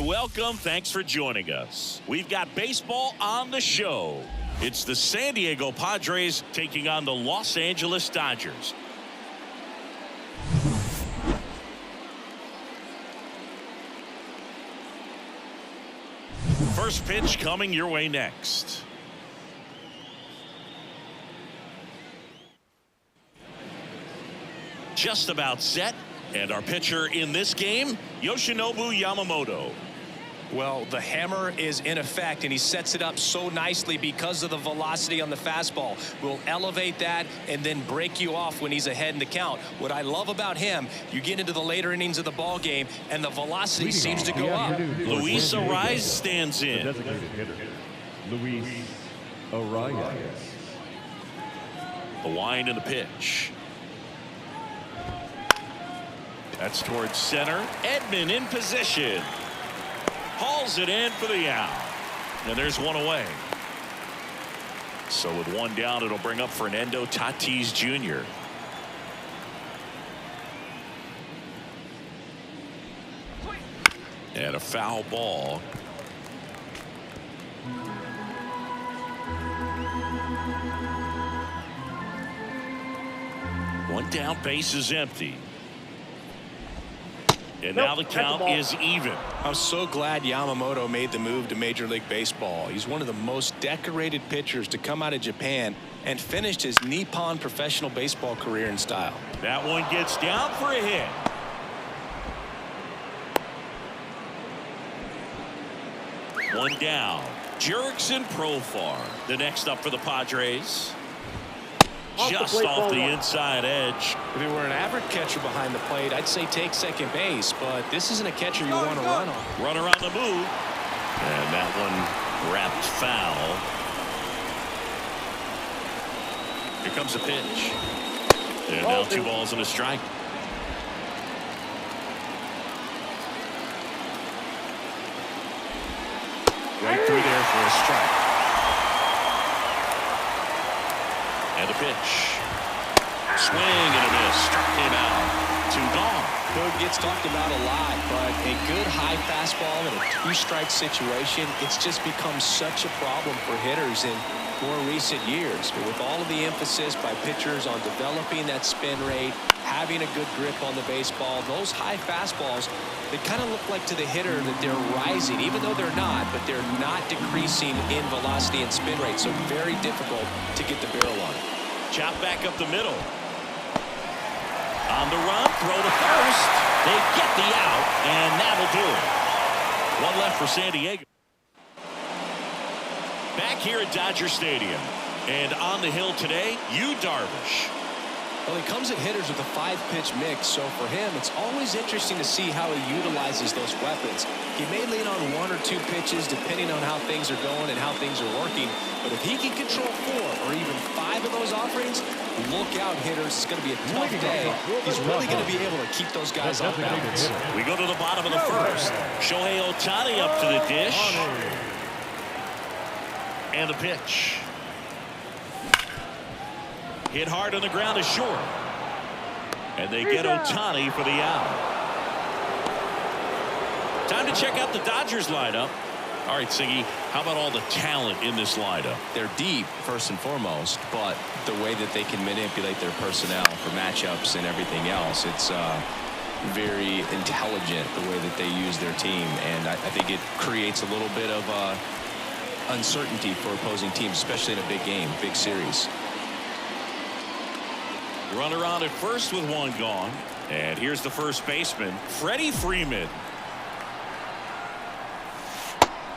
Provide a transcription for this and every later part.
welcome. Thanks for joining us. We've got baseball on the show. It's the San Diego Padres taking on the Los Angeles Dodgers. First pitch coming your way next. Just about set. And our pitcher in this game, Yoshinobu Yamamoto. Well, the hammer is in effect, and he sets it up so nicely because of the velocity on the fastball. Will elevate that and then break you off when he's ahead in the count. What I love about him, you get into the later innings of the ball game, and the velocity seems to go up. Luis Arias stands in. Designated hitter, Luis Arias. The wind and the pitch. That's towards center. Edman in position. Hauls it in for the out. And there's one away. So with one down, it'll bring up Fernando Tatis Jr. And a foul ball. One down, base is empty. And now the count is even. I'm so glad Yamamoto made the move to Major League Baseball. He's one of the most decorated pitchers to come out of Japan and finished his Nippon professional baseball career in style. That one gets down for a hit. One down. Jurickson Profar, the next up for the Padres. Just off the inside edge. If it were an average catcher behind the plate, I'd say take second base, but this isn't a catcher you want to run on. Runner on the move. And that one wrapped foul. Here comes a pitch. And now 2 balls and a strike. Right through there for a strike. And a pitch. Swing and a miss. Struck him out. 2 gone. It gets talked about a lot, but a good high fastball in a 2-strike situation, it's just become such a problem for hitters in more recent years. But with all of the emphasis by pitchers on developing that spin rate, having a good grip on the baseball, those high fastballs, they kind of look like to the hitter that they're rising, even though they're not, but they're not decreasing in velocity and spin rate, so very difficult to get the barrel on it. Chop back up the middle. On the run, throw to first. They get the out, and that'll do it. One left for San Diego. Back here at Dodger Stadium. And on the hill today, Darvish. Well, he comes at hitters with a 5-pitch mix, so for him, it's always interesting to see how he utilizes those weapons. He may lean on 1 or 2 pitches depending on how things are going and how things are working, but if he can control 4 or even 5 of those offerings, look out, hitters. It's going to be a tough day. He's really going to be able to keep those guys off balance. We go to the bottom of the first. Shohei Ohtani up to the dish. And the pitch. Hit hard on the ground is short. And they get Ohtani for the out. Time to check out the Dodgers lineup. All right, Siggy, how about all the talent in this lineup? They're deep, first and foremost, but the way that they can manipulate their personnel for matchups and everything else, it's very intelligent the way that they use their team. And I think it creates a little bit of uncertainty for opposing teams, especially in a big game, big series. Runner on at first with 1 gone. And here's the first baseman, Freddie Freeman.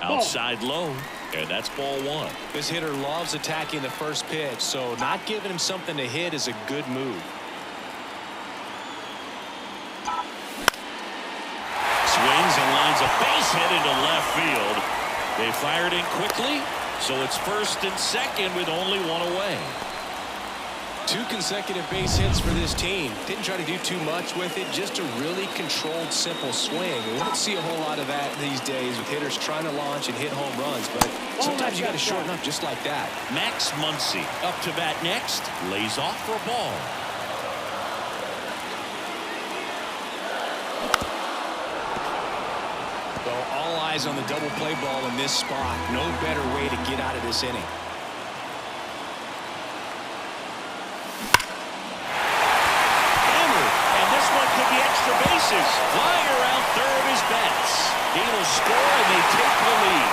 Outside low, and that's ball 1. This hitter loves attacking the first pitch, so not giving him something to hit is a good move. Swings and lines a base hit into left field. They fired in quickly, so it's first and second with only 1 away. 2 consecutive base hits for this team. Didn't try to do too much with it, just a really controlled, simple swing. We don't see a whole lot of that these days with hitters trying to launch and hit home runs, but sometimes you got to shorten up just like that. Max Muncy up to bat next, lays off for a ball. Well, all eyes on the double play ball in this spot. No better way to get out of this inning. Hammered, and this one could be extra bases. Flying around third is Betts. He will score, and they take the lead.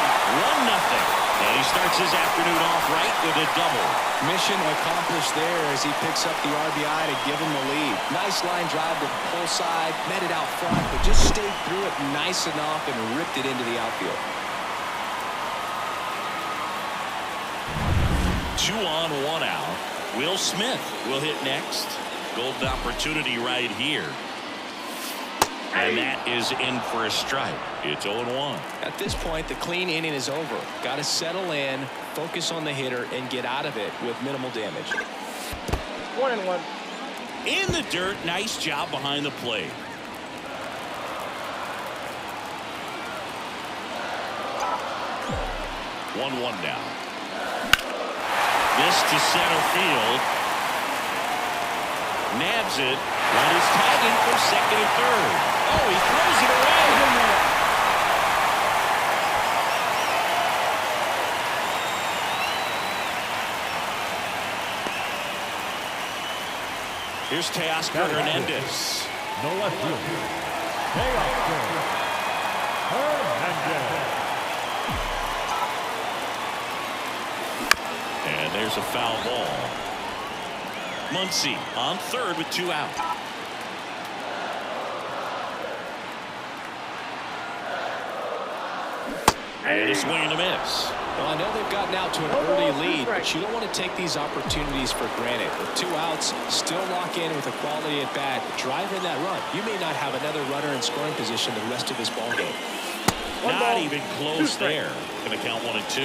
1-0. And he starts his afternoon off right with a double. Mission accomplished there as he picks up the RBI to give him the lead. Nice line drive to the pull side, met it out front, but just stayed through it nice enough and ripped it into the outfield. 2 on, 1 out. Will Smith will hit next. Golden opportunity right here. And that is in for a strike. It's 0-1. At this point, the clean inning is over. Got to settle in, focus on the hitter, and get out of it with minimal damage. 1-1. In the dirt, nice job behind the plate. One now. This to center field. Nabs it. One is tagging from second and third. Oh, he throws it away. Here's Teoscar Hernandez. No left field. Teoscar Hernandez. And there's a foul ball. Muncy on third with 2 out. And a swing and a miss. Well, I know they've gotten out to an early lead, but you don't want to take these opportunities for granted. With 2 outs, still lock in with a quality at bat. Drive in that run. You may not have another runner in scoring position the rest of this ball game. Not even close there. Going to count 1 and 2.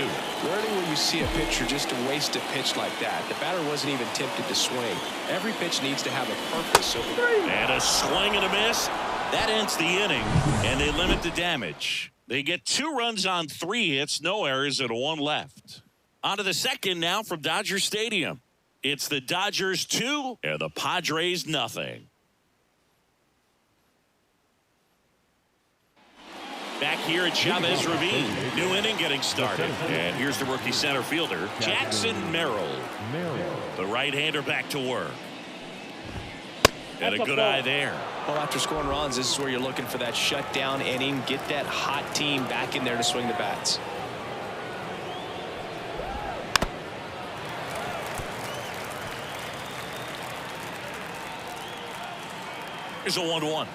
Rarely will you see a pitcher just to waste a pitch like that. The batter wasn't even tempted to swing. Every pitch needs to have a purpose. So and a swing and a miss. That ends the inning, and they limit the damage. They get 2 runs on 3 hits, no errors, and 1 left. On to the second now from Dodger Stadium. It's the Dodgers 2 and the Padres nothing. Back here at Chavez Ravine. New inning getting started. And here's the rookie center fielder, Jackson Merrill. The right-hander back to work. And a good eye there. Well, after scoring runs, this is where you're looking for that shutdown inning. Get that hot team back in there to swing the bats. Here's a 1-1.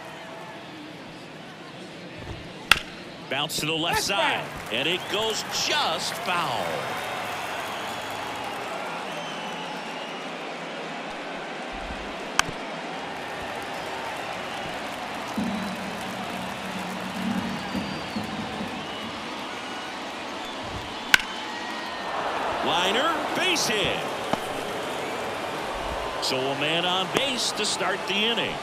Bounce to the left side, and it goes just foul. Liner, base hit. So a man on base to start the inning.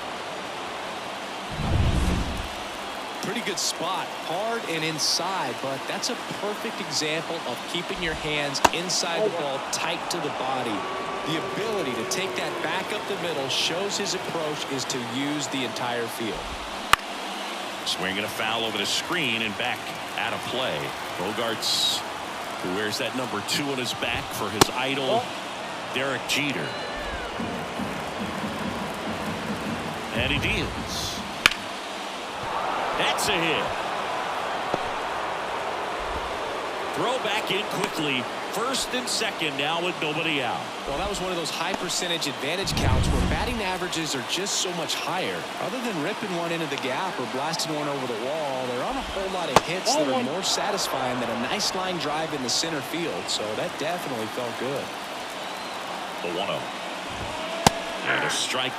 Pretty good spot, hard and inside, but that's a perfect example of keeping your hands inside the ball, tight to the body. The ability to take that back up the middle shows his approach is to use the entire field. Swinging a foul over the screen and back out of play. Bogarts, who wears that number 2 on his back for his idol, Derek Jeter. And he deals. That's a hit. Throw back in quickly. First and second now with nobody out. Well, that was one of those high percentage advantage counts where batting averages are just so much higher. Other than ripping one into the gap or blasting one over the wall, there aren't a whole lot of hits that are more satisfying than a nice line drive in the center field. So that definitely felt good. The 1-0. And a strike.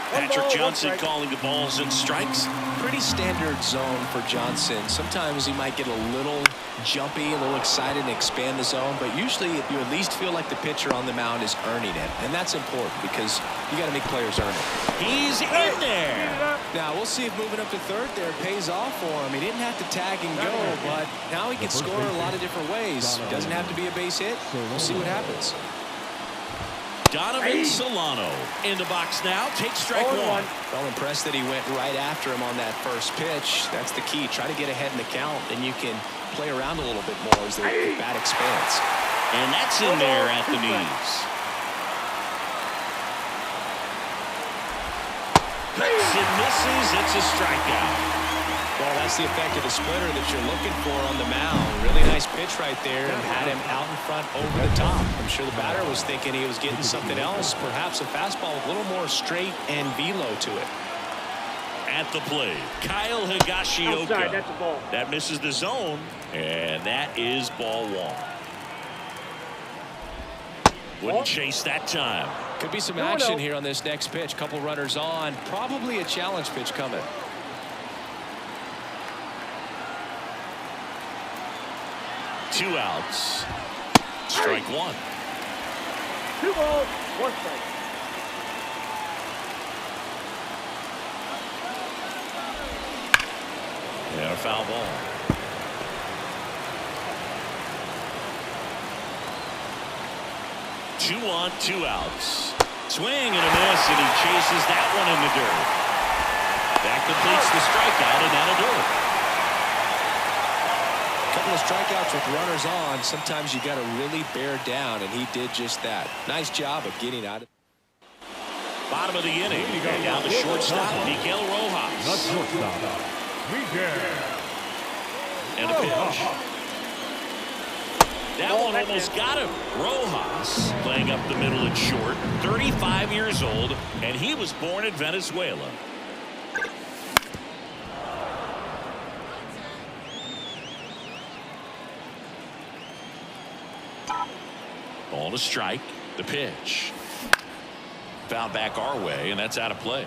Patrick Johnson calling the balls and strikes. Pretty standard zone for Johnson. Sometimes he might get a little jumpy, a little excited and expand the zone, but usually you at least feel like the pitcher on the mound is earning it, and that's important because you got to make players earn it. He's in there. Now we'll see if moving up to third there pays off for him. He didn't have to tag and go, but now he can score a lot of different ways. Doesn't have to be a base hit. We'll see what happens. Donovan Solano in the box now. Takes strike one. Well, impressed that he went right after him on that first pitch. That's the key. Try to get ahead in the count, and you can play around a little bit more as the bat expands. And that's in there at the knees. Hits and misses. It's a strikeout. Well, that's the effect of the splitter that you're looking for on the mound. Really nice pitch right there and had him out in front over the top. I'm sure the batter was thinking he was getting something else, perhaps a fastball with a little more straight and velo to it. At the plate, Kyle Higashioka. Outside, that's a ball. That misses the zone, and that is ball one. Wouldn't chase that time. Could be some action here on this next pitch. Couple runners on. Probably a challenge pitch coming. 2 outs. Strike one. 2 balls, 1 strike. And a foul ball. Two on, 2 outs. Swing and a miss, and he chases that one in the dirt. That completes the strikeout, and that'll do it. Couple of strikeouts with runners on. Sometimes you got to really bear down, and he did just that. Nice job of getting out of. Bottom of the inning. And down the shortstop, Miguel Rojas. Not shortstop. Miguel. And a pitch. That one almost got him. Rojas playing up the middle and short. 35 years old, and he was born in Venezuela. Ball to strike. The pitch. Foul back our way, and that's out of play.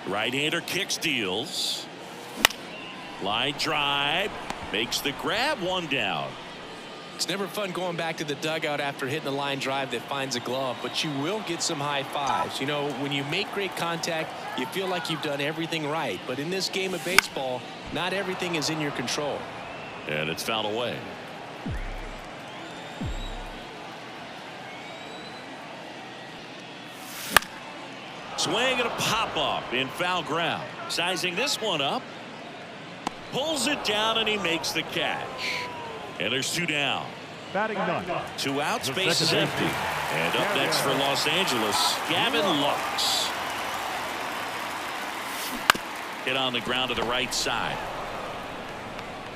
Right-hander kicks, deals. Line drive. Makes the grab, 1 down. It's never fun going back to the dugout after hitting a line drive that finds a glove, but you will get some high fives. You know, when you make great contact, you feel like you've done everything right. But in this game of baseball, not everything is in your control. And it's fouled away. Swing and a pop-up in foul ground. Sizing this one up. Pulls it down, and he makes the catch. And there's 2 down. Batting none. 2 outs, base is empty. And up next for Los Angeles, Gavin Lux. Hit on the ground to the right side.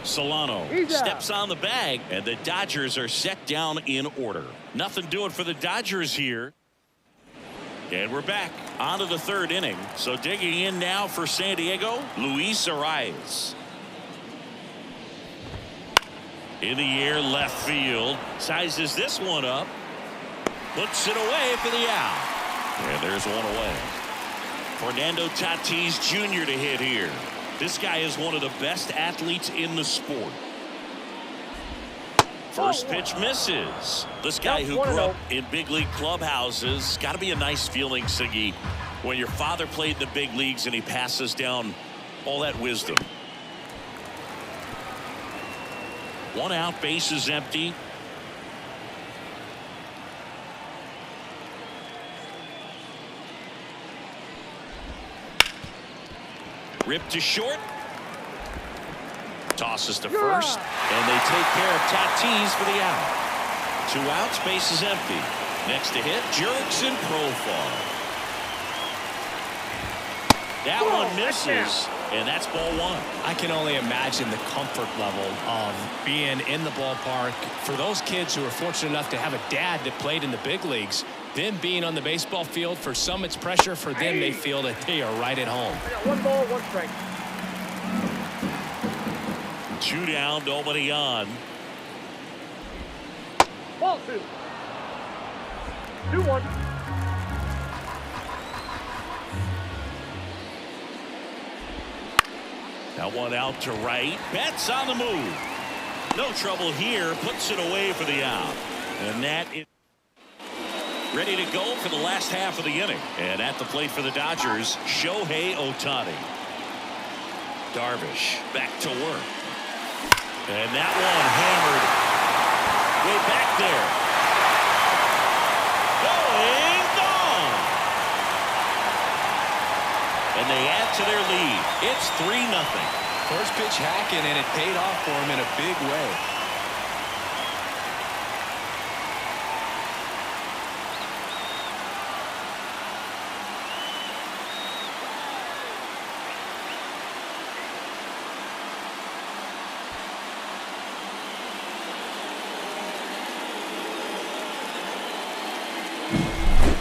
Solano steps on the bag, and the Dodgers are set down in order. Nothing doing for the Dodgers here. And we're back onto the 3rd inning. So digging in now for San Diego, Luis Arias. In the air, left field. Sizes this one up. Puts it away for the out. And there's one away. Fernando Tatis Jr. to hit here. This guy is one of the best athletes in the sport. First pitch misses. This guy who grew up in big league clubhouses. Got to be a nice feeling, Siggy, when your father played in the big leagues and he passes down all that wisdom. 1 out, base is empty. Ripped to short. Tosses to first. And they take care of Tatis for the out. 2 outs, base is empty. Next to hit, Jurickson Profar. That one misses, and that's ball 1. I can only imagine the comfort level of being in the ballpark. For those kids who are fortunate enough to have a dad that played in the big leagues, them being on the baseball field, for some it's pressure. For them, they feel that they are right at home. 1 ball, 1 strike. 2 down, nobody on. Ball 2. 2-1. That one out to right. Betts on the move. No trouble here. Puts it away for the out. And that is ready to go for the last half of the inning. And at the plate for the Dodgers, Shohei Ohtani. Darvish back to work. And that one hammered there. Going gone. And they add to their lead. It's 3-0. First pitch hacking, and it paid off for him in a big way.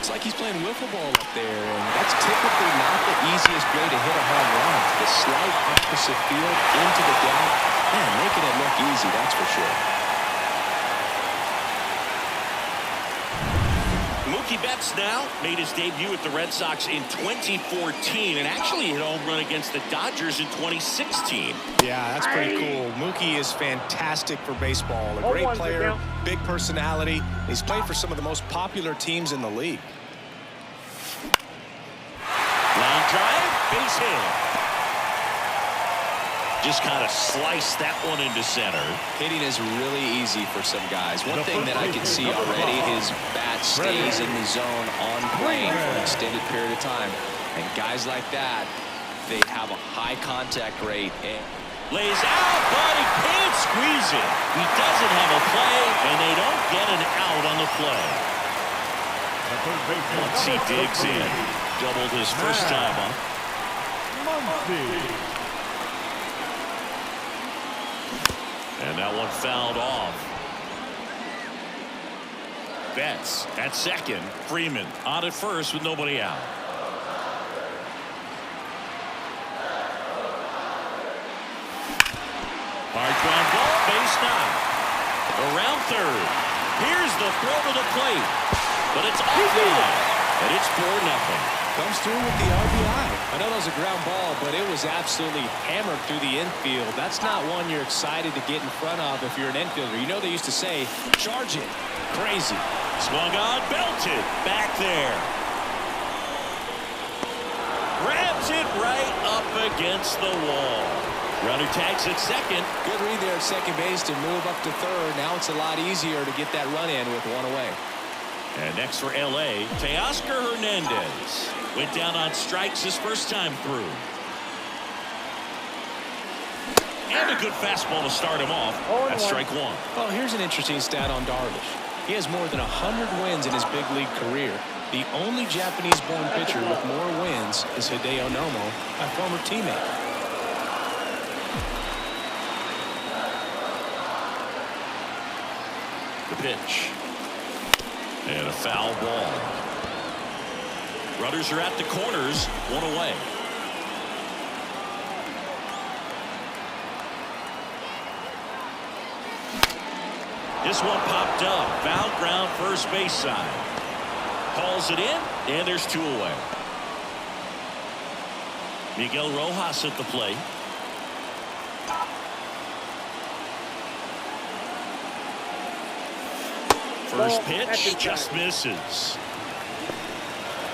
It's like he's playing wiffle ball up there, and that's typically not the easiest way to hit a home run. The slight opposite field into the gap. Man, making it look easy, that's for sure. Mookie Betts now made his debut with the Red Sox in 2014 and actually hit a home run against the Dodgers in 2016. Yeah, that's pretty cool. Mookie is fantastic for baseball. A great player, big personality. He's played for some of the most popular teams in the league. Line drive, base hit. Just kind of sliced that one into center. Hitting is really easy for some guys. One thing that I can see already, his bat stays in the zone on plane for an extended period of time. And guys like that, they have a high contact rate. Lays out, but he can't squeeze it. He doesn't have a play, and they don't get an out on the play. Once he digs in, doubled his first time up. And that one fouled off. Betts at second. Freeman on at first with nobody out. Hard ground ball, base knock. Around third. Here's the throw to the plate. But it's offline. And it's 4-0. Comes through with the RBI. I know that was a ground ball, but it was absolutely hammered through the infield. That's not one you're excited to get in front of if you're an infielder. You know they used to say, charge it. Crazy. Swung on, belted. Back there. Grabs it right up against the wall. Runner tags at second. Good read there at second base to move up to third. Now it's a lot easier to get that run in with one away. And next for L.A., Teoscar Hernandez. Went down on strikes his first time through. And a good fastball to start him off. That's strike one. Well, here's an interesting stat on Darvish. He has more than 100 wins in his big league career. The only Japanese-born pitcher with more wins is Hideo Nomo, a former teammate. The pitch. And a foul ball. Runners are at the corners, one away. This one popped up. Foul ground first base side. Calls it in, and there's two away. Miguel Rojas at the plate. First pitch just misses.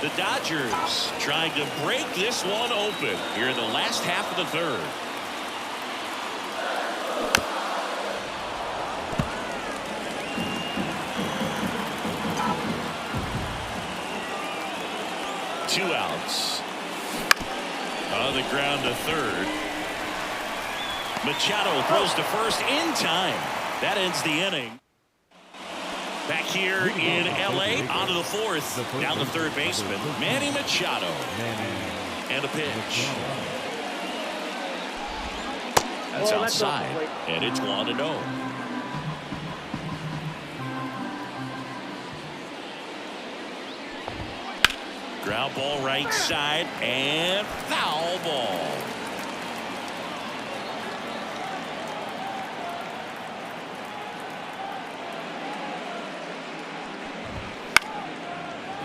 The Dodgers trying to break this one open here in the last half of the third. Two outs. On the ground to third. Machado throws to first in time. That ends the inning. Back here in L.A. onto the fourth. Down the third baseman, Manny Machado. And a pitch. That's outside. And it's 1-0. Ground ball right side and foul ball.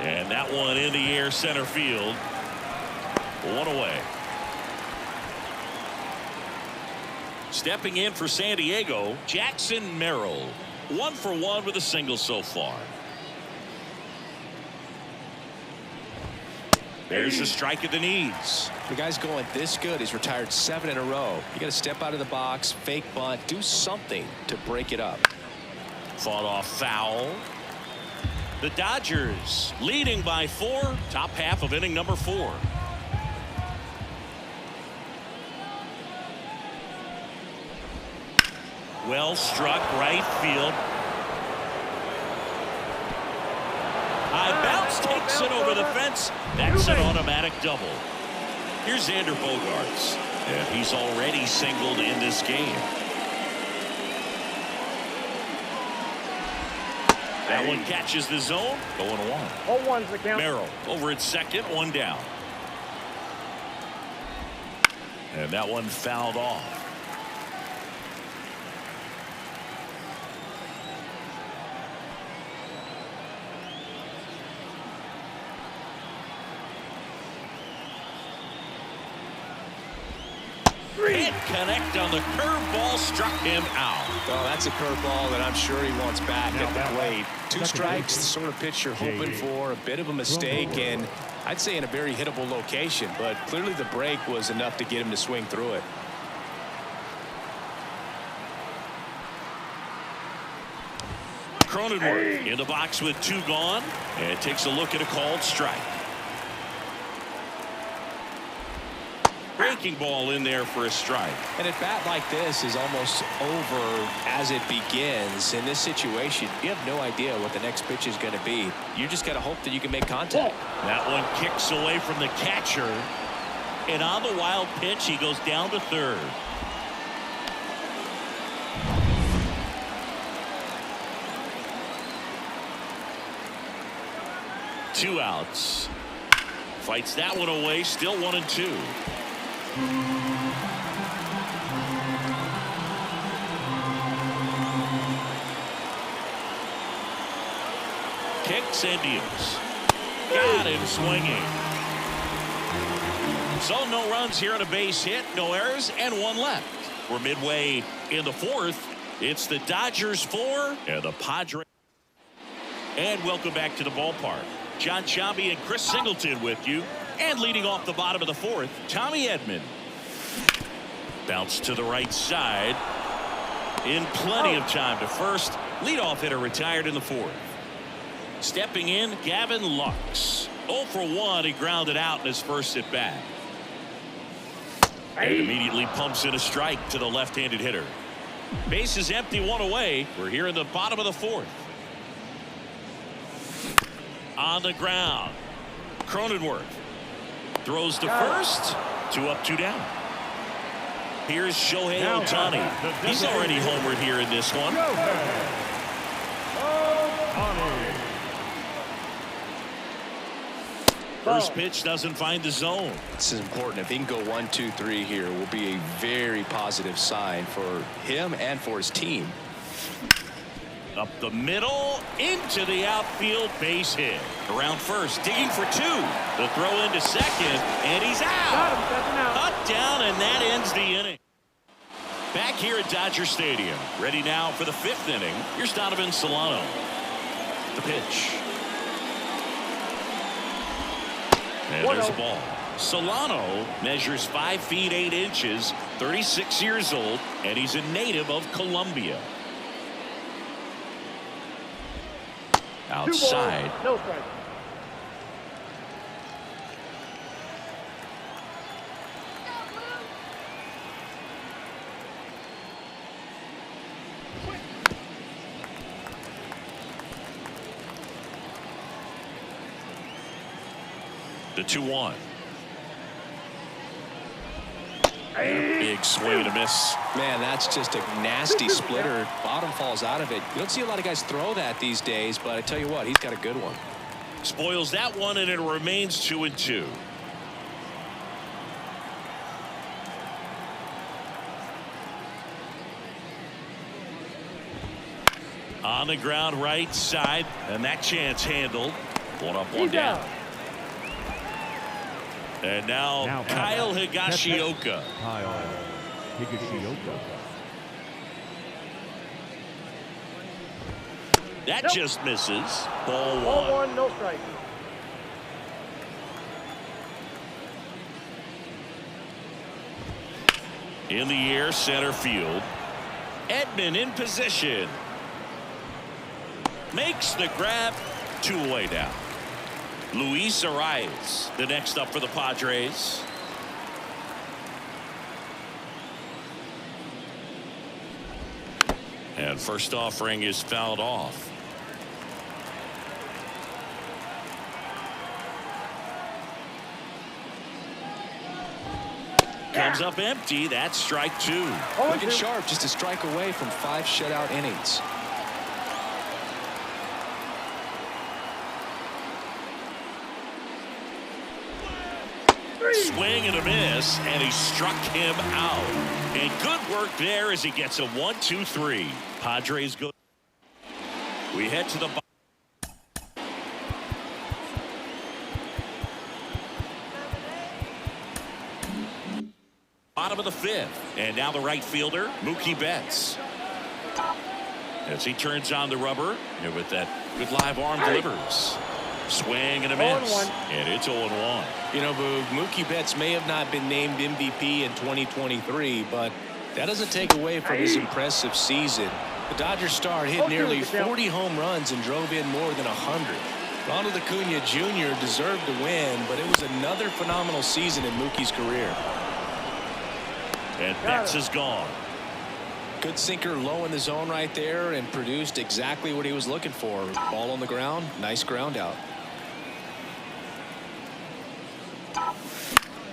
And that one in the air center field. One away. Stepping in for San Diego, Jackson Merrill. 1 for 1 with a single so far. There's a strike at the knees. The guy's going this good. He's retired 7 in a row. You got to step out of the box, fake bunt, do something to break it up. Fought off foul. The Dodgers leading by 4. Top half of inning number 4. Well struck right field. High bounce takes it over the fence. That's an automatic double. Here's Xander Bogaerts, and he's already singled in this game. That one catches the zone. Going 1. 0-1's the count. Merrill over at second, 1 down. And that one fouled off. Can't connect on the curveball, struck him out. Oh, that's a curveball that I'm sure he wants back at the plate. 2 strikes, the sort of pitch you're hoping for. A bit of a mistake, and I'd say in a very hittable location, but clearly the break was enough to get him to swing through it. Cronenworth in the box with 2 gone, and takes a look at a called strike. Breaking ball in there for a strike. And at bat like this is almost over as it begins. In this situation, you have no idea what the next pitch is going to be. You just got to hope that you can make contact. That one kicks away from the catcher. And on the wild pitch, he goes down to third. Two outs. Fights that one away. Still 1-2. Kicks and deals. Got him swinging. So no runs here on a base hit, no errors, and 1 left. We're midway in the 4th. It's the Dodgers 4 and the Padres. And welcome back to the ballpark. John Chambi and Chris Singleton with you. And leading off the bottom of the 4th, Tommy Edman. Bounce to the right side. In plenty of time to first. Leadoff hitter retired in the 4th. Stepping in, Gavin Lux. 0 for 1. He grounded out in his first at bat. And immediately pumps in a strike to the left-handed hitter. Base is empty, 1 away. We're here in the bottom of the 4th. On the ground. Cronenworth throws to first. 2 up, 2 down. Here's Shohei Ohtani. He's already homered here in this one. First pitch doesn't find the zone. This is important. If he can go 1, 2, 3 here, will be a very positive sign for him and for his team. Up the middle, into the outfield, base hit. Around first, digging for 2. The throw into second, and he's out. Cut down, and that ends the inning. Back here at Dodger Stadium, ready now for the 5th inning. Here's Donovan Solano. The pitch. And there's the ball. Solano measures 5 feet 8 inches, 36 years old, and he's a native of Colombia. Outside. 2 balls, no strike. The 2-1. Big swing and a miss. Man, that's just a nasty splitter. Bottom falls out of it. You don't see a lot of guys throw that these days, but I tell you what, he's got a good one. Spoils that one, and it remains 2-2. On the ground right side, and that chance handled. 1 up, 1 down. And now Kyle Higashioka. Kyle Higashioka. That just misses. Ball 1. 1, no strike. In the air, center field. Edman in position. Makes the grab. 2 away now. Luis Arias, the next up for the Padres. And first offering is fouled off. Comes up empty. That's strike 2. Looking sharp, just a strike away from 5 shutout innings. Swing and a miss, and he struck him out. And good work there as he gets a 1-2-3. Padres go. We head to the bottom of the 5th, and now the right fielder Mookie Betts, as he turns on the rubber and with that good live arm delivers. Swing and a miss, and it's 0-1. You know, Boog, Mookie Betts may have not been named MVP in 2023, but that doesn't take away from his impressive season. The Dodgers star hit nearly 40 home runs and drove in more than 100. Ronald Acuna Jr. deserved to win, but it was another phenomenal season in Mookie's career. And Betts is gone. Good sinker low in the zone right there and produced exactly what he was looking for. Ball on the ground, nice ground out.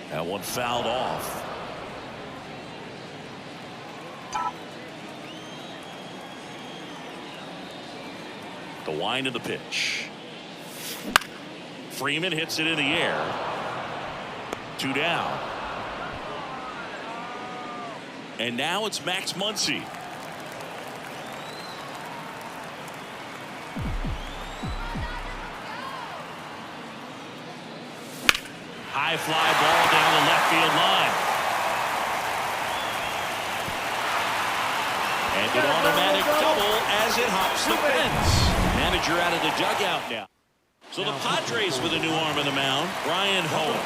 That one fouled off. The wind of the pitch. Freeman hits it in the air. 2 down. And now it's Max Muncy. High fly ball down the left field line. And an automatic double as it hops the fence. Manager out of the dugout now. So the Padres with a new arm in the mound, Brian Home.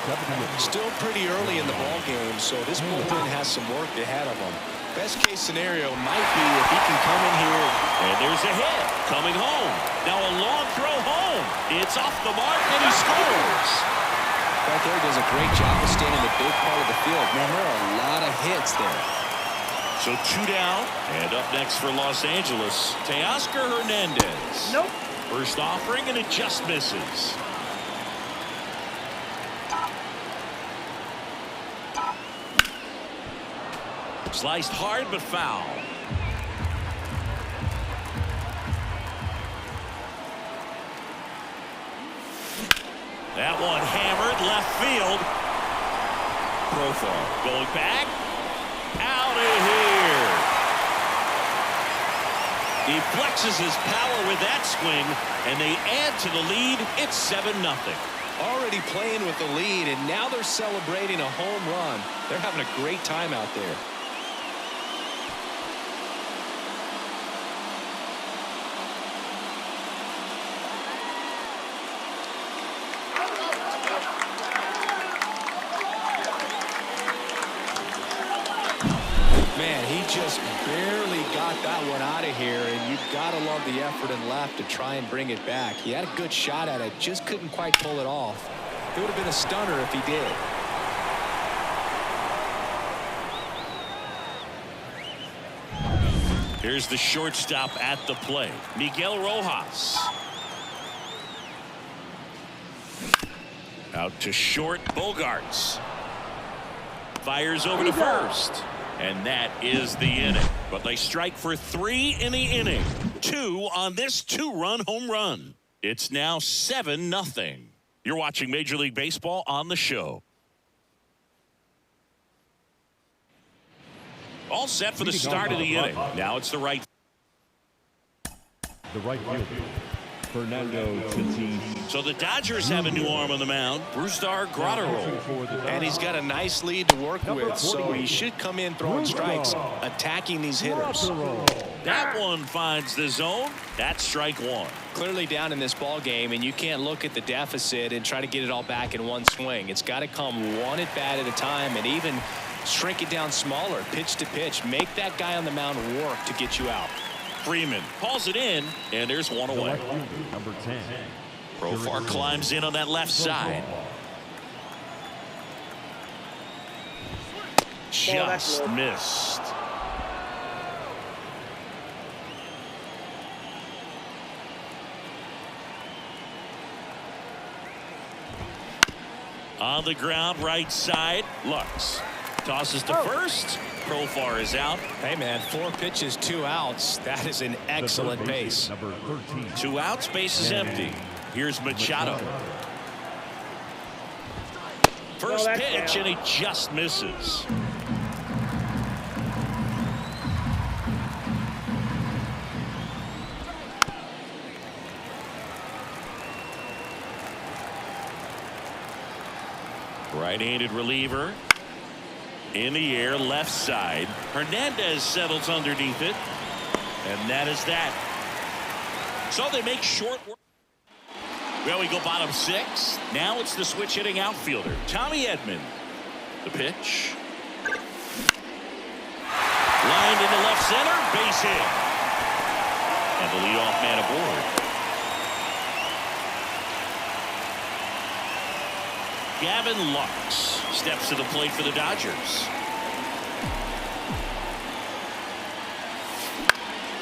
Still pretty early in the ball game, so this bullpen has some work ahead of him. Best case scenario might be if he can come in here. And there's a hit coming home. Now a long throw home. It's off the mark and he scores. Right there does a great job of staying in the big part of the field. Man, there are a lot of hits there. So 2 down, and up next for Los Angeles, Teoscar Hernandez. Nope. First offering, and it just misses. Sliced hard, but foul. That one hammered left field. Profar going back. Out of here. He flexes his power with that swing, and they add to the lead. It's 7-0. Already playing with the lead, and now they're celebrating a home run. They're having a great time out there. Man, he just barely got that one out of here, and you've got to love the effort and left to try and bring it back. He had a good shot at it, just couldn't quite pull it off. It would have been a stunner if he did. Here's the shortstop at the plate, Miguel Rojas. Out to short, Bogarts. Fires over to first. And that is the inning. But they strike for 3 in the inning. 2 on this 2-run home run. It's now 7-0. You're watching Major League Baseball on the show. All set for the start of the inning. Now it's the right. The right fielder, Fernando Tatis. So the Dodgers have a new arm on the mound, Brusdar Graterol. And he's got a nice lead to work with, so he should come in throwing strikes, attacking these hitters. That one finds the zone. That's strike 1. Clearly down in this ball game, and you can't look at the deficit and try to get it all back in one swing. It's got to come one at bat at a time, and even shrink it down smaller, pitch to pitch. Make that guy on the mound work to get you out. Freeman calls it in, and there's one away. Number 10. Profar climbs in on that left side. Just missed. On the ground, right side, Lux tosses to first. Profar is out. Hey, man, 4 pitches, 2 outs. That is an excellent base. Number 13. 2 outs, base is empty. Here's Machado. First pitch, and he just misses. Right-handed reliever. In the air, left side. Hernandez settles underneath it. And that is that. So they make short work. Well, we go bottom 6. Now it's the switch hitting outfielder, Tommy Edman. The pitch. Lined into left center, base hit. And the leadoff man aboard. Gavin Lux steps to the plate for the Dodgers.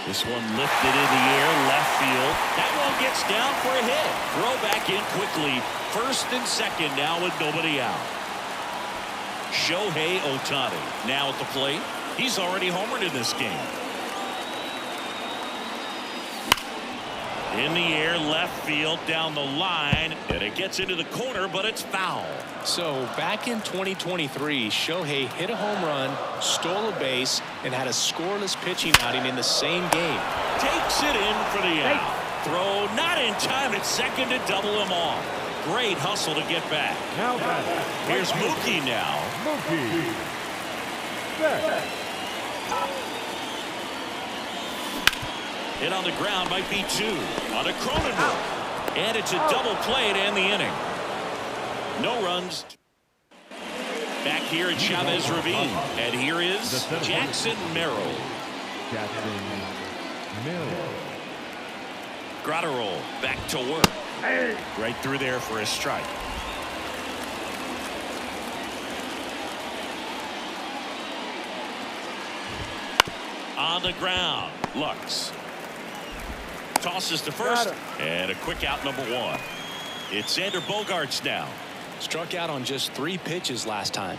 This one lifted in the air, left field. That one gets down for a hit. Throw back in quickly. First and second now with nobody out. Shohei Ohtani now at the plate. He's already homered in this game. In the air, left field, down the line, and it gets into the corner, but it's foul. So back in 2023, Shohei hit a home run, stole a base, and had a scoreless pitching outing in the same game. Takes it in for the out. Throw not in time at second to double him off. Great hustle to get back. Now Here's Mookie now. Mookie. set. Hit on the ground might be 2 on a Cronenworth. And it's a double play to end the inning. No runs. Back here at Chavez Ravine. And here is Jackson Merrill. Jackson Merrill. Gratterall back to work. Right through there for a strike. On the ground, Lux. Tosses to first, and a quick out, number 1. It's Xander Bogaerts now. Struck out on just 3 pitches last time.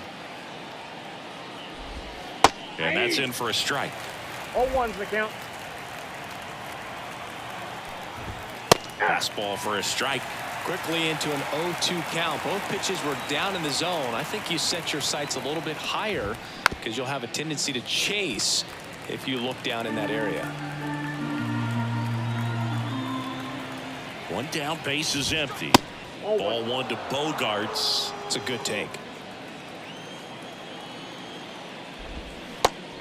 And that's in for a strike. 0-1's the count. Fastball for a strike. Quickly into an 0-2 count. Both pitches were down in the zone. I think you set your sights a little bit higher because you'll have a tendency to chase if you look down in that area. 1 down, base is empty. Ball 1 to Bogaerts. It's a good take.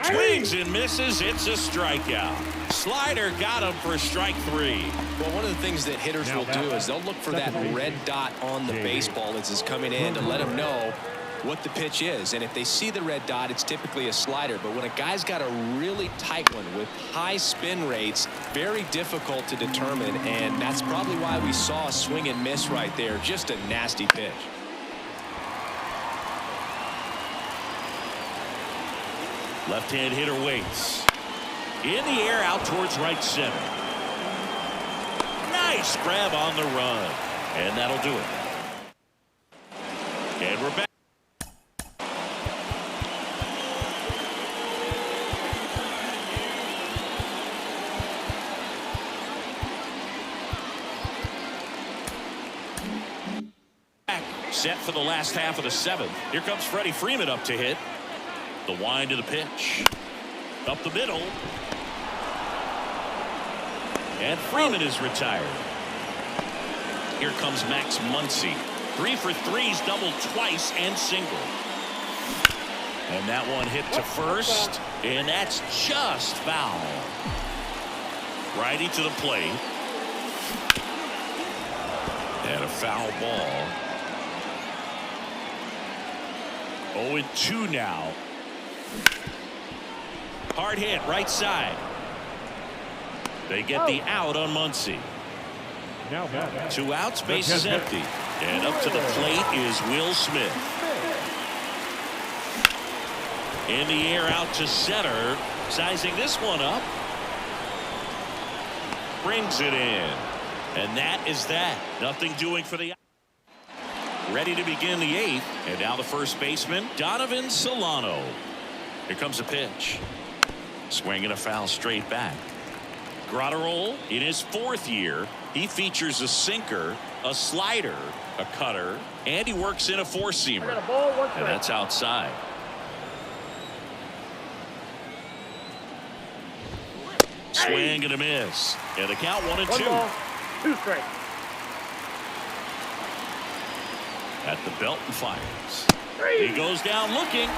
Swings and misses. It's a strikeout. Slider got him for strike 3. Well, one of the things that hitters will do is they'll look for that red dot on the baseball as it's coming in to let them know what the pitch is. And if they see the red dot, it's typically a slider. But when a guy's got a really tight one with high spin rates, very difficult to determine. And that's probably why we saw a swing and miss right there. Just a nasty pitch. Left-hand hitter waits. In the air, out towards right center. Nice grab on the run. And that'll do it. And we're back. Set for the last half of the 7th. Here comes Freddie Freeman up to hit. The wind of the pitch. Up the middle. And Freeman is retired. Here comes Max Muncy. 3 for 3s, doubled twice and single. And that one hit to first. And that's just foul. Righty to the plate. And a foul ball. 0-2 now. Hard hit, right side. They get the out on Muncy. Now back. 2 outs, base is empty. And up to the plate is Will Smith. In the air out to center. Sizing this one up. Brings it in. And that is that. Nothing doing for the. Ready to begin the 8th. And now the first baseman, Donovan Solano. Here comes a pitch. Swinging a foul straight back. Grotterol in his 4th year. He features a sinker, a slider, a cutter, and he works in a 4-seamer. And that's outside. Swing and a miss. And the count 1-2. 1 ball, 2 strikes. At the belt and fires. He goes down looking.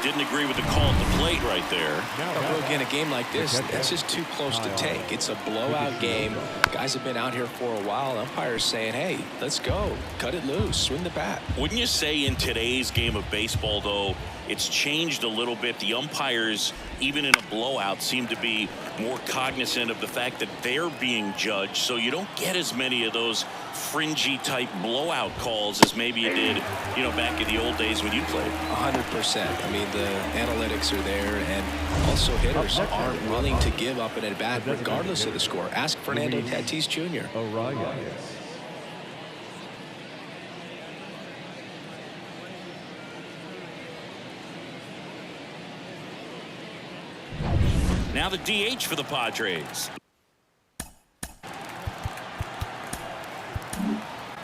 Didn't agree with the call at the plate right there. Well, again, a game like this, that's just too close to take. It's a blowout game. Guys have been out here for a while. Umpires saying, hey, let's go. Cut it loose. Swing the bat. Wouldn't you say in today's game of baseball, though, it's changed a little bit? The umpires, even in a blowout, seem to be more cognizant of the fact that they're being judged, so you don't get as many of those fringy type blowout calls as maybe you did, back in the old days when you played. 100%. I mean, the analytics are there, and also hitters aren't willing to give up an at-bat regardless of the score. Ask Fernando Tatis Jr. Orion. Now the DH for the Padres.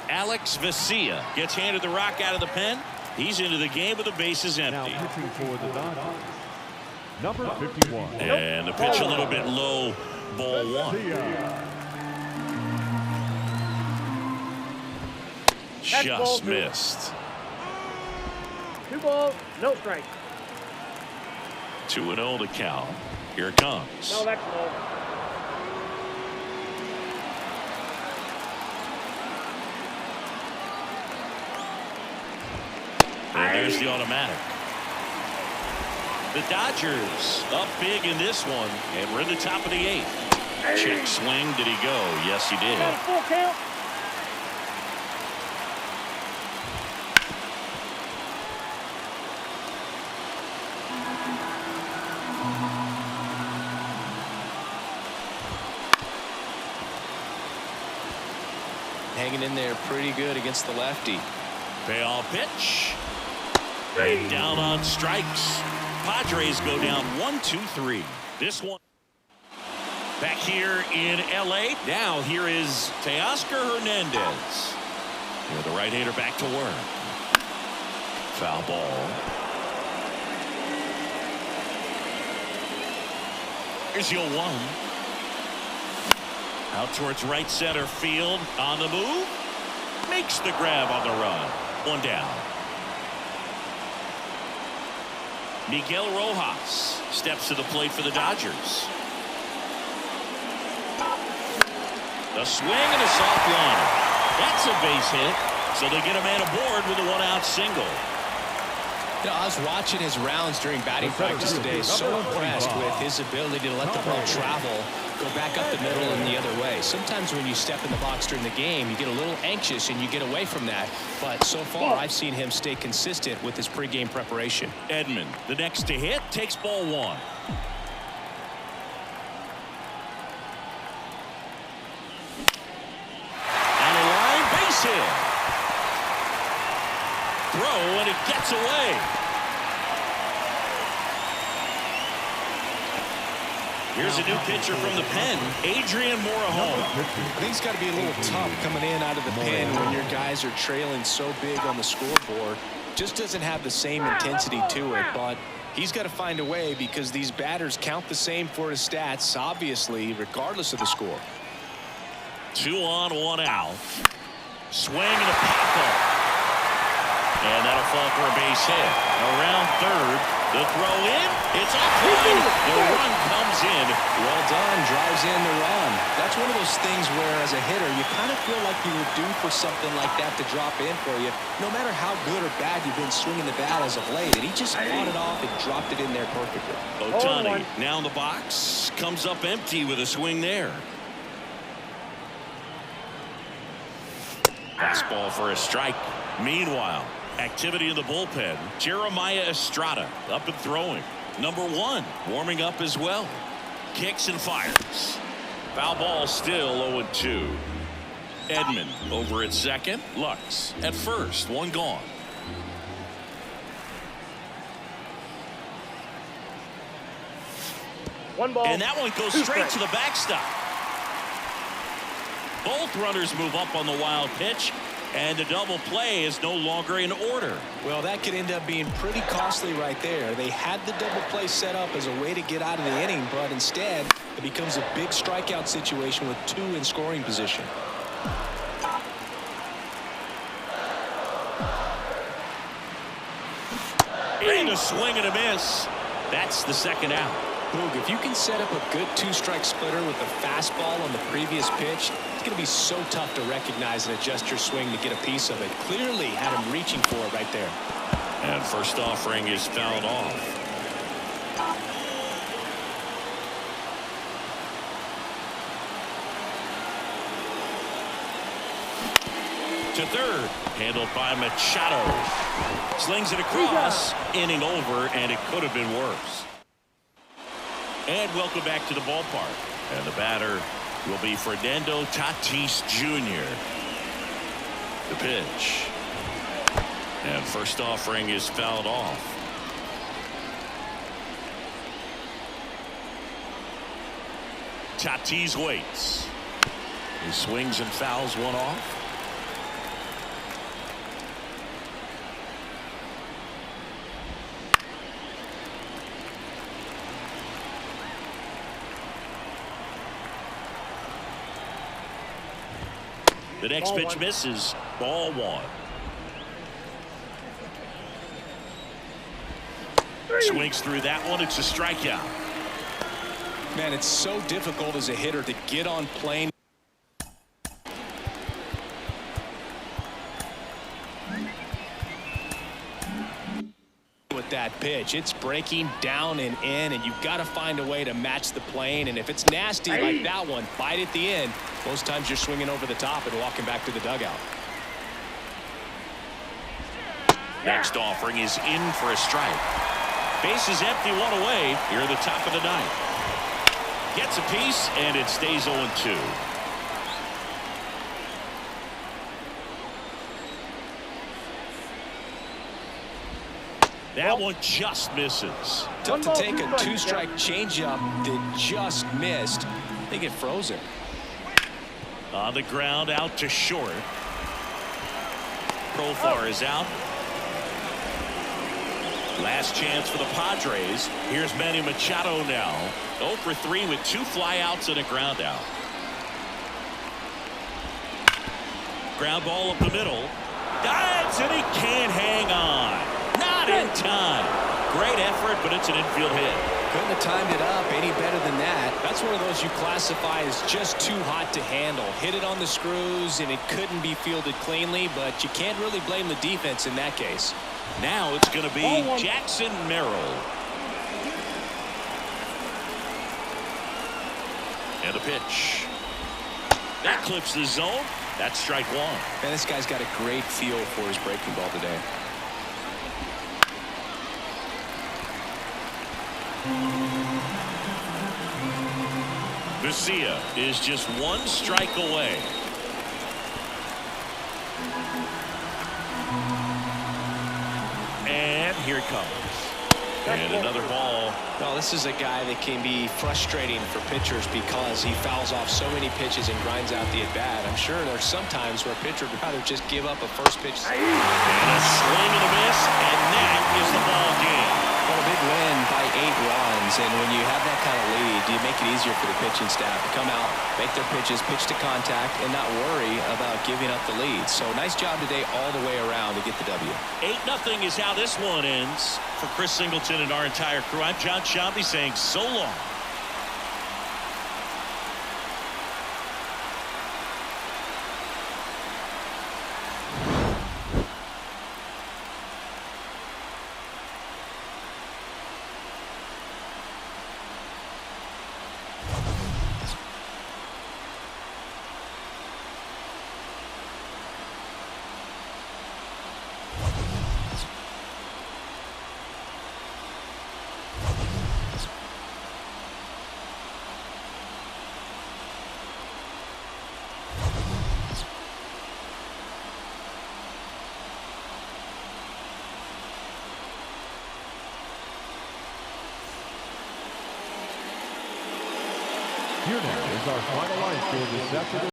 Alex Vesia gets handed the rock out of the pen. He's into the game with the bases empty. Now pitching for the Dodgers. Number 51. And the pitch a little bit low. Ball 1. Just missed. 2 balls, no strikes. 2-0 to count. Here it comes. No, that's low. And there's the automatic. The Dodgers up big in this one, and we're in the top of the 8th. Check swing. Did he go? Yes, he did. Full count. Hanging in there pretty good against the lefty. Payoff pitch. And down on strikes. Padres go down 1-2-3. This one back here in L.A. Now here is Teoscar Hernandez. Here the right-hander back to work. Foul ball. Here's your 1. Out towards right center field. On the move. Makes the grab on the run. 1 down. Miguel Rojas steps to the plate for the Dodgers. A swing and a soft line. That's a base hit. So they get a man aboard with a 1-out single. I was watching his rounds during batting practice today. So impressed with his ability to let the ball travel, go back up the middle and the other way. Sometimes when you step in the box during the game, you get a little anxious and you get away from that. But so far, I've seen him stay consistent with his pregame preparation. Edman, the next to hit, takes ball 1. On the line, base hit. Throw, and it gets away. Here's a new pitcher from the pen, Adrian Morejon. I think it's got to be a little tough coming in out of the pen when your guys are trailing so big on the scoreboard. Just doesn't have the same intensity to it, but he's got to find a way because these batters count the same for his stats, obviously, regardless of the score. 2 on, 1 out. Swing and a pop-up. And that'll fall for a base hit. Around third, The throw in. It's offline. The run comes in. Well done. Drives in the run. That's one of those things where, as a hitter, you kind of feel like you were due for something like that to drop in for you, no matter how good or bad you've been swinging the bat as of late. And he just fought it off and dropped it in there perfectly. Ohtani now in the box. Comes up empty with a swing there. Fastball for a strike. Meanwhile, activity in the bullpen. Jeremiah Estrada up and throwing. Number 1 warming up as well. Kicks and fires. Foul ball still 0-2. Edman over at second. Lux at first. One gone. One ball. And that one goes straight to the backstop. Both runners move up on the wild pitch, and the double play is no longer in order. Well, that could end up being pretty costly right there. They had the double play set up as a way to get out of the inning, but instead it becomes a big strikeout situation with 2 in scoring position. And a swing and a miss. That's the second out. Boog, if you can set up a good 2-strike splitter with a fastball on the previous pitch, it's going to be so tough to recognize and adjust your swing to get a piece of it. Clearly had him reaching for it right there. And first offering is fouled off. To third, handled by Machado. Slings it across, inning over, and it could have been worse. And welcome back to the ballpark. And the batter will be Fernando Tatis Jr. The pitch. And first offering is fouled off. Tatis waits. He swings and fouls one off. The next pitch misses. Ball 1. Swings through that one. It's a strikeout. Man, it's so difficult as a hitter to get on plane with that pitch. It's breaking down and in, and you've got to find a way to match the plane. And if it's nasty like that one, bite at the end. Most times you're swinging over the top and walking back to the dugout. Next offering is in for a strike. Base is empty, 1 away here at the top of the 9th. Gets a piece, and it stays 0-2. That one just misses. Tough to take a 2-strike changeup that just missed. They get frozen. On the ground, out to short. Profar is out. Last chance for the Padres. Here's Manny Machado now. 0 for 3 with 2 flyouts and a ground out. Ground ball up the middle. Dives, and he can't hang on. Not in time. Great effort, but it's an infield hit. Couldn't have timed it up any better than that. That's one of those you classify as just too hot to handle. Hit it on the screws, and it couldn't be fielded cleanly, but you can't really blame the defense in that case. Now it's going to be Jackson Merrill. And a pitch. That clips the zone. That's strike 1. Man, this guy's got a great feel for his breaking ball today. Garcia is just 1 strike away. And here it comes. And another ball. Well, this is a guy that can be frustrating for pitchers because he fouls off so many pitches and grinds out the at-bat. I'm sure there's some times where a pitcher would rather just give up a first pitch. And a swing and a miss, and that is the ball game. Well, a big win by 8 runs, and when you have that kind of lead, do you make it easier for the pitching staff to come out, make their pitches, pitch to contact, and not worry about giving up the lead? So nice job today all the way around to get the W. 8-0 is how this one ends. For Chris Singleton and our entire crew, I'm John Shambi saying so long. Here now is our final line score this afternoon.